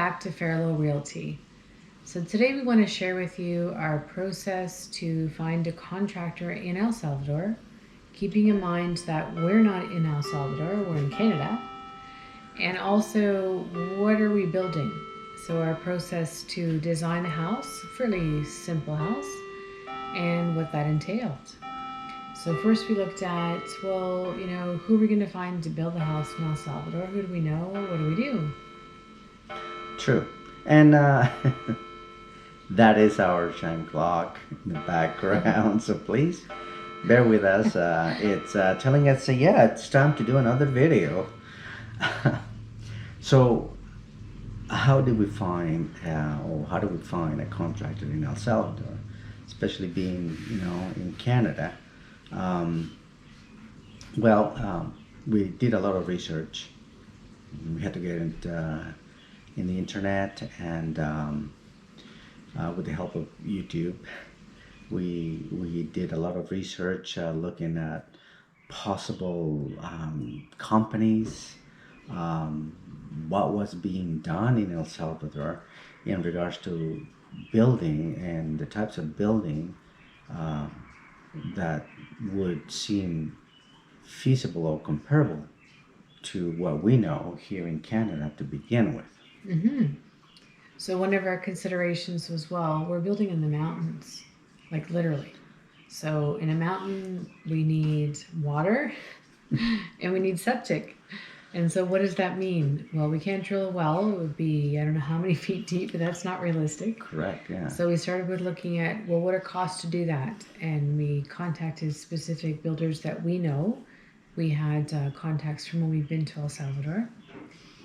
back to Faralo Realty. So today we want to share with you our process to find a contractor in El Salvador, keeping in mind that we're not in El Salvador, we're in Canada, and also what are we building? So our process to design a house, fairly simple house, and what that entailed. So first we looked at, who are we going to find to build the house in El Salvador? Who do we know? What do we do? True. And that is our chime clock in the background. So please bear with us. It's telling us, yeah, it's time to do another video. So, how do we find, or how do we find a contractor in El Salvador, especially being, in Canada? Um, we did a lot of research. We had to get it in the internet and with the help of YouTube. We did a lot of research looking at possible companies, what was being done in El Salvador in regards to building and the types of building uh, that would seem feasible or comparable to what we know here in Canada to begin with. Mm-hmm. So one of our considerations was, well, we're building in the mountains, like literally. So in a mountain, we need water and we need septic. And so what does that mean? Well, we can't drill a well. It would be, I don't know how many feet deep, but that's not realistic. Correct, yeah. So we started with looking at, well, what are costs to do that? And we contacted specific builders that we know. We had contacts from when we've been to El Salvador.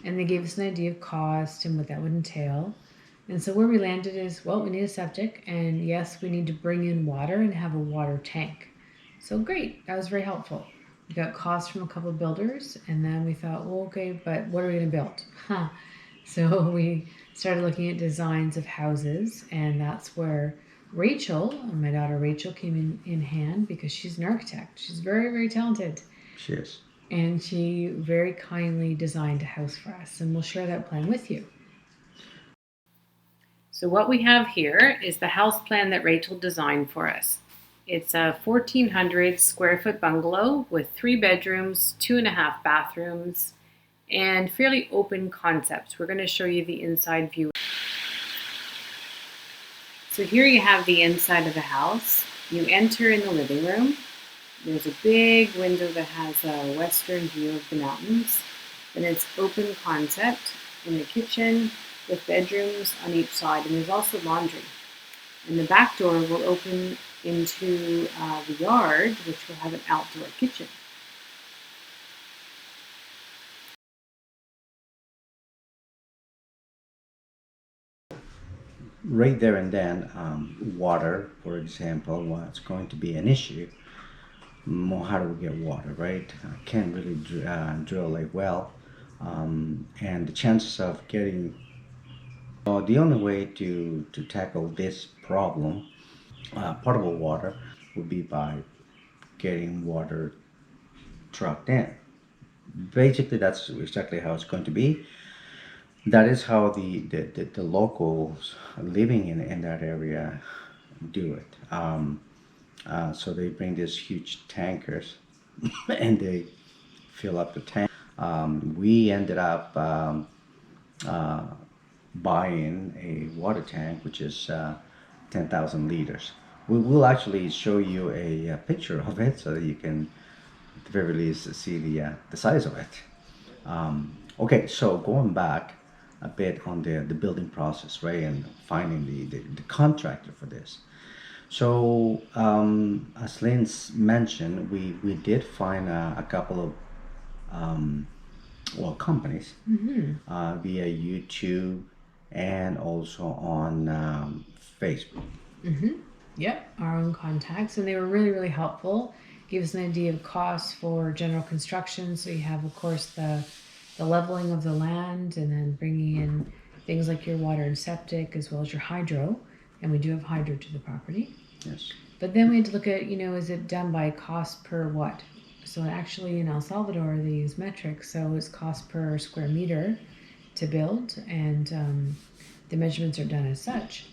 And they gave us an idea of cost and what that would entail. And so where we landed is, well, we need a septic, and yes, we need to bring in water and have a water tank. So great, that was very helpful. We got costs from a couple of builders, and then we thought, well, okay, but what are we going to build? Huh. So we started looking at designs of houses, and that's where Rachel, my daughter Rachel, came in hand because she's an architect. She's very, very talented. She is. And she very kindly designed a house for us, and we'll share that plan with you. So what we have here is the house plan that Rachel designed for us. It's a 1,400 square foot bungalow with 3 bedrooms, 2.5 bathrooms, and fairly open concepts. We're going to show you the inside view. So here you have the inside of the house. You enter in the living room. There's a big window that has a western view of the mountains. And it's open concept in the kitchen with bedrooms on each side. And there's also laundry. And the back door will open into the yard, which will have an outdoor kitchen. Right there and then, water, for example, was going to be an issue. How do we get water, right? Can't really drill a well. And the chances of getting the only way to tackle this problem, potable water, would be by getting water trucked in. Basically, that's exactly how it's going to be. That is how the locals living in that area do it. So they bring these huge tankers and they fill up the tank. We ended up buying a water tank, which is 10,000 liters. We will actually show you a picture of it so that you can, at the very least, see the size of it. Okay, so going back a bit on the building process, right, and finding the contractor for this. So, as Lynn's mentioned, we did find a couple of companies via YouTube and also on Facebook. Mm-hmm. Yep, our own contacts, and they were really, really helpful. Give us an idea of costs for general construction. So you have, of course, the leveling of the land, and then bringing in things like your water and septic, as well as your hydro. And we do have hydro to the property. Yes. But then we had to look at, is it done by cost per what? So actually in El Salvador, they use metric, so it's cost per square meter. to build, and the measurements are done as such.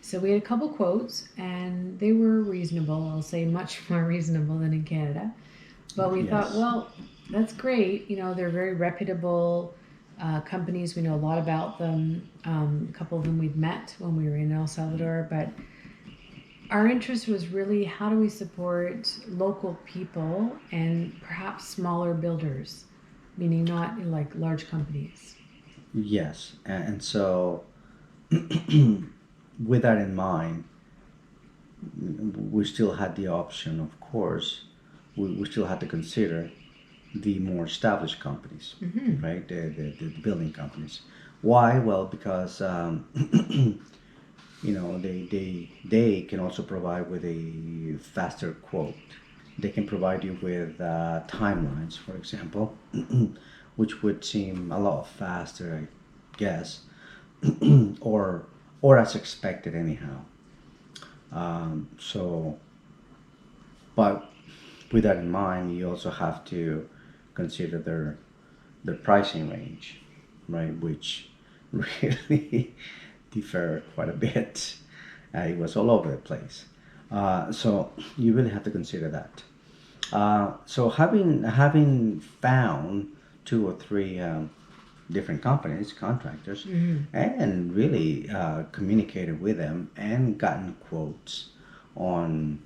So we had a couple quotes, and they were reasonable. I'll say much more reasonable than in Canada. But we thought, Yes. well, that's great. They're very reputable companies. We know a lot about them. A couple of them we'd met when we were in El Salvador. But our interest was really, how do we support local people and perhaps smaller builders, meaning not like large companies. Yes. And so, with that in mind, we still had the option, of course, we still had to consider the more established companies, right? The building companies. Why? Well, because they can also provide with a faster quote. They can provide you with timelines, for example, which would seem a lot faster, I guess, or as expected anyhow. So, but with that in mind, you also have to consider their pricing range, right? Which really differ quite a bit. It was all over the place. So you really have to consider that. So having found two or three different companies, contractors, and really communicated with them and gotten quotes on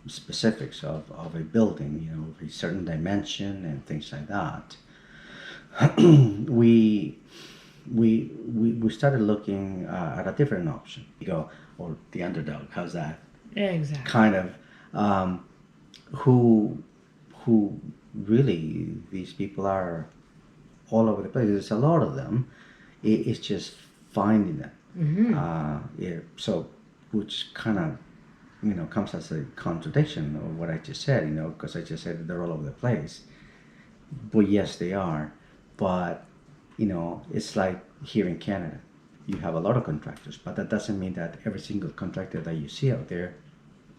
specifics of a building, a certain dimension and things like that. we we started looking at a different option. You go, or the underdog. How's that? Exactly. Kind of. Who really, these people are all over the place. There's a lot of them. It's just finding them. Yeah, so, which kind of comes as a contradiction of what I just said. Because I just said they're all over the place. Well, yes, they are, but it's like here in Canada, you have a lot of contractors, but that doesn't mean that every single contractor that you see out there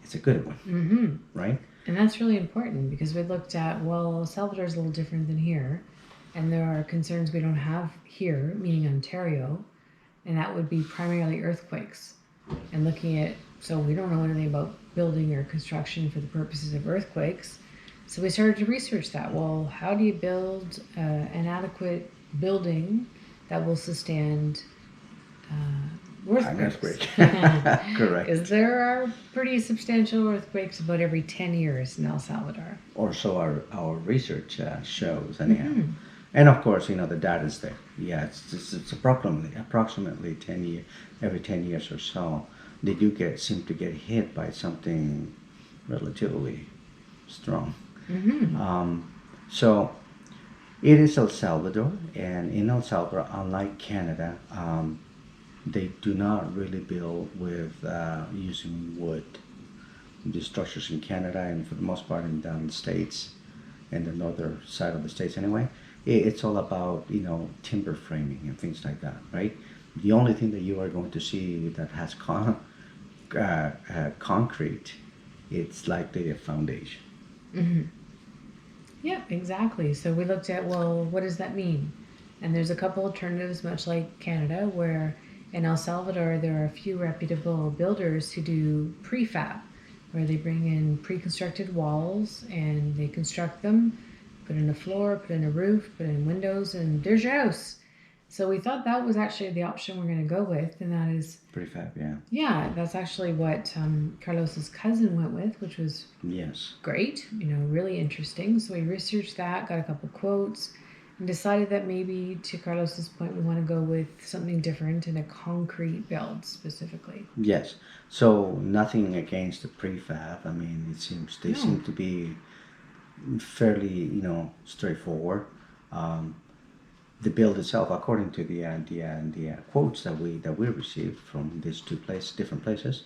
is a good one, right? And that's really important, because we looked at, well, Salvador's a little different than here, and there are concerns we don't have here, meaning Ontario, and that would be primarily earthquakes. And looking at, so we don't know anything about building or construction for the purposes of earthquakes. So we started to research that. Well, how do you build an adequate building that will sustain earthquakes? Correct. Because there are pretty substantial earthquakes about every 10 years in El Salvador. Or so our research shows, anyhow. And of course, the data is there. Yeah, it's approximately 10 years, every 10 years or so, they do seem to get hit by something relatively strong. So it is El Salvador, and in El Salvador, unlike Canada, they do not really build with using wood. The structures in Canada, and for the most part in the States, and the northern side of the States anyway, it's all about timber framing and things like that, right? The only thing that you are going to see that has concrete, it's likely a foundation. Yeah, exactly. So we looked at, well, what does that mean? And there's a couple alternatives, much like Canada, where in El Salvador there are a few reputable builders who do prefab, where they bring in pre-constructed walls and they construct them, put in a floor, put in a roof, put in windows, and there's your house. So we thought that was actually the option we're going to go with, and that is Prefab, yeah. Yeah, that's actually what Carlos's cousin went with, which was Yes. great, really interesting. So we researched that, got a couple quotes, and decided that maybe, to Carlos's point, we want to go with something different in a concrete build specifically. Yes. So nothing against the prefab. I mean, they seem to be fairly, straightforward. The build itself, according to the quotes that we received from these different places,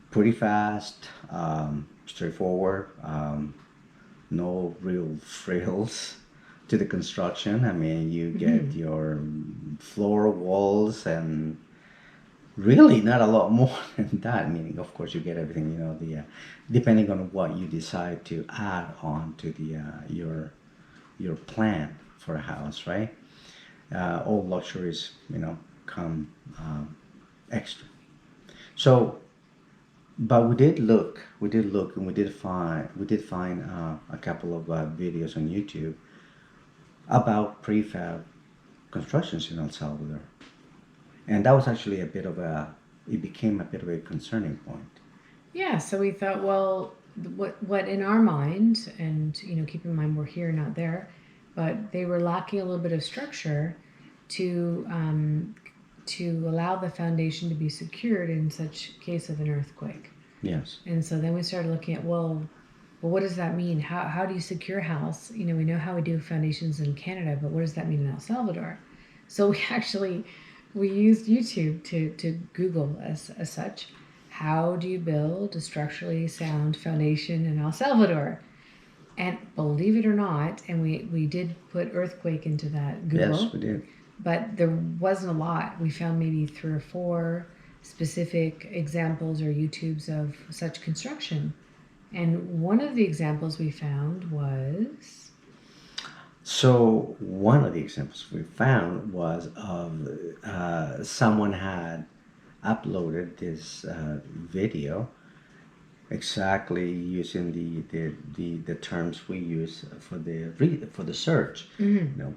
pretty fast, straightforward, no real frills to the construction. I mean, you get your floor, walls, and really not a lot more than that. Meaning, of course, you get everything. Depending on what you decide to add on to your plan for a house, right? All luxuries, come extra. So, but we did look, and we did find a couple of videos on YouTube about prefab constructions in El Salvador, and that was actually it became a bit of a concerning point. Yeah, so we thought, well, what in our mind, and keep in mind we're here, not there, but they were lacking a little bit of structure to allow the foundation to be secured in such case of an earthquake. Yes. And so then we started looking at, well, what does that mean? How do you secure a house? We know how we do foundations in Canada, but what does that mean in El Salvador? So we used YouTube to Google as such. How do you build a structurally sound foundation in El Salvador? And believe it or not, and we did put earthquake into that Google. Yes, we did. But there wasn't a lot. We found maybe 3 or 4 specific examples or YouTubes of such construction. And one of the examples we found was. So one of the examples we found was of someone had uploaded this video exactly using the terms we use for the search. Mm-hmm. You know,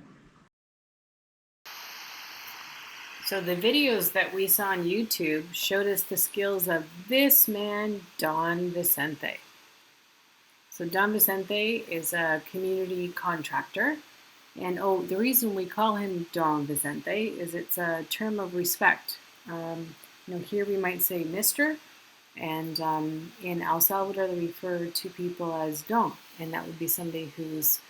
So the videos that we saw on YouTube showed us the skills of this man, Don Vicente. So Don Vicente is a community contractor. And the reason we call him Don Vicente is it's a term of respect. Here we might say Mr., and in El Salvador they refer to people as Don, and that would be somebody who's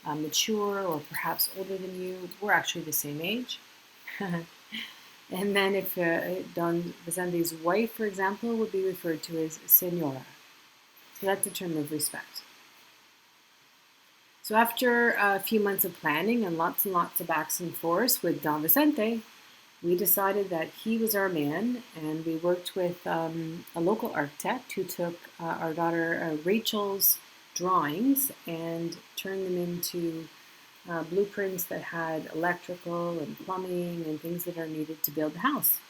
mature or perhaps older than you. We're actually the same age. And then if Don Vicente's wife, for example, would be referred to as Senora. So that's a term of respect. So after a few months of planning and lots of backs and forths with Don Vicente, we decided that he was our man, and we worked with a local architect who took our daughter Rachel's drawings and turned them into blueprints that had electrical and plumbing and things that are needed to build the house.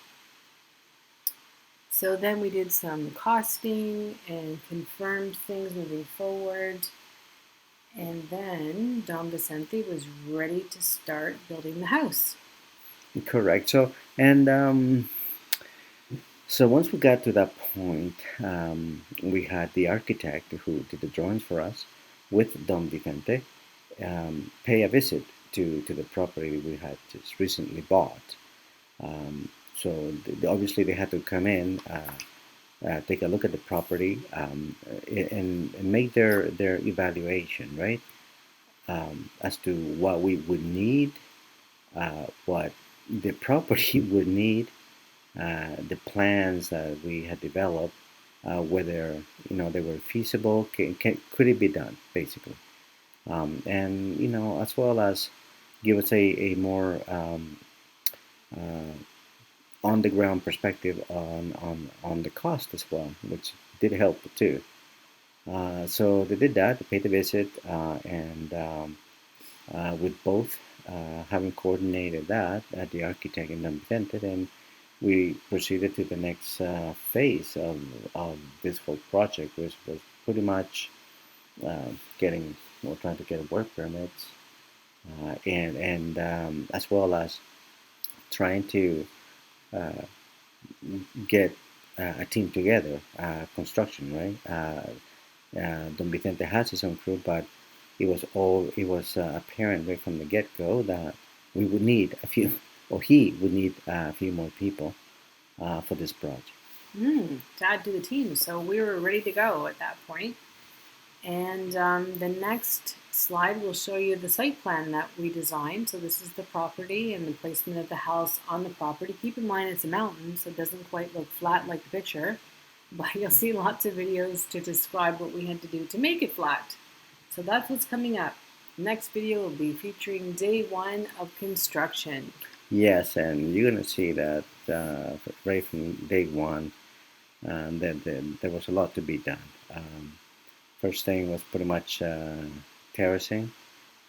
So then we did some costing and confirmed things moving forward. And then Don Vicente was ready to start building the house. Correct. So once we got to that point, we had the architect who did the drawings for us with Don Vicente pay a visit to the property we had just recently bought. Obviously they had to come in, take a look at the property, and make their evaluation, right? As to what we would need, what the property would need, the plans that we had developed, whether they were feasible, could it be done, basically, and as well as give us a more on the ground perspective on the cost as well, which did help too. So they did that, they paid the visit, and with both having coordinated that at the architect and then presented, and we proceeded to the next phase of this whole project, which was pretty much getting or trying to get work permits, and as well as trying to get a team together, construction, right? Don Vicente has his own crew, but it was apparent right from the get-go that we would need a few, or he would need a few more people for this project. To add to the team. So we were ready to go at that point. And the next slide will show you the site plan that we designed. So this is the property and the placement of the house on the property. Keep in mind it's a mountain, so it doesn't quite look flat like the picture, but you'll see lots of videos to describe what we had to do to make it flat. So that's what's coming up. Next video will be featuring day 1 of construction. Yes, and you're going to see that right from day 1 that there was a lot to be done. First thing was pretty much terracing.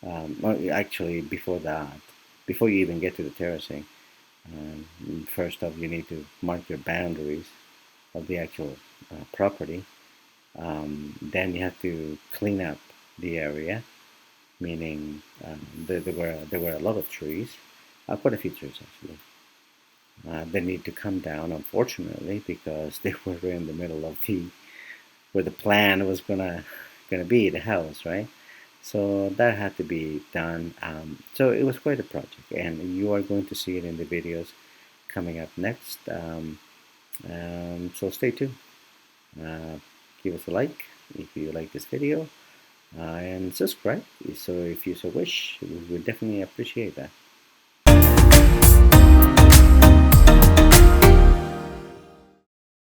Well, actually, before that, before you even get to the terracing. First off, you need to mark your boundaries of the actual property. Then you have to clean up the area, meaning there were a lot of trees, quite a few trees actually. They need to come down, unfortunately, because they were in the middle of the where the plan was gonna be the house, right? So that had to be done. So it was quite a project, and you are going to see it in the videos coming up next. So stay tuned. Uh, Give us a like if you like this video, and subscribe. So if you so wish, we would definitely appreciate that.